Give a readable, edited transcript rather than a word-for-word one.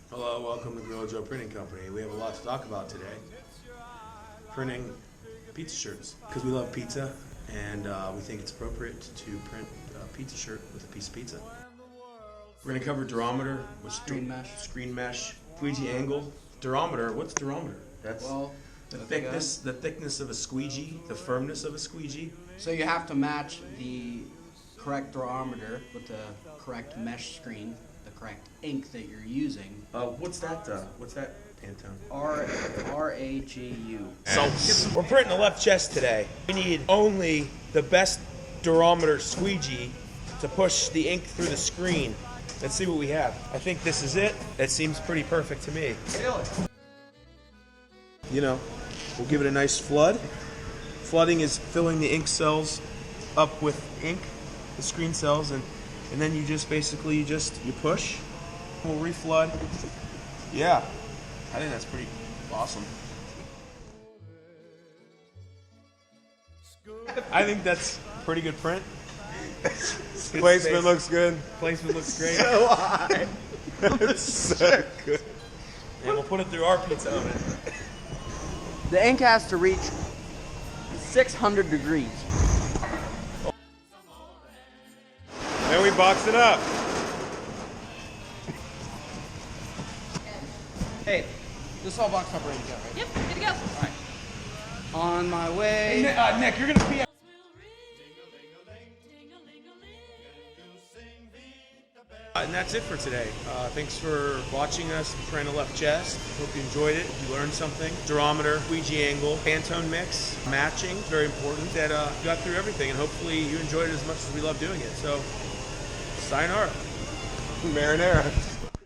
Hello, welcome to Gorilla Joe Printing Company. We have a lot to talk about today. Printing pizza shirts, because we love pizza and we think it's appropriate to print a pizza shirt with a piece of pizza. We're going to cover durometer, with screen mesh, squeegee angle. Durometer, what's durometer? That's the thickness of a squeegee, the firmness of a squeegee. So you have to match the correct durometer with the correct mesh screen, the correct ink that you're using. What's that, Pantone? RAGU. So, we're printing the left chest today. We need only the best durometer squeegee to push the ink through the screen. Let's see what we have. I think this is it. That seems pretty perfect to me. Really? You know, we'll give it a nice flood. Flooding is filling the ink cells up with ink, the screen cells, and then you just basically you push. We'll reflood. Yeah, I think that's pretty awesome. I think that's pretty good print. Placement looks good. Placement looks great. So high. It's so good. And we'll put it through our pizza oven. The ink has to reach 600 degrees. Then we box it up. Hey, this is all boxed up ready to go, right? Yep, good to go. All right. On my way. Hey, Nick, you're gonna be. And that's it for today. Thanks for watching us print a left chest. Hope you enjoyed it. You learned something. Durometer, squeegee angle, Pantone mix, matching. Very important that you got through everything, and hopefully you enjoyed it as much as we love doing it. So, sayonara. Marinara.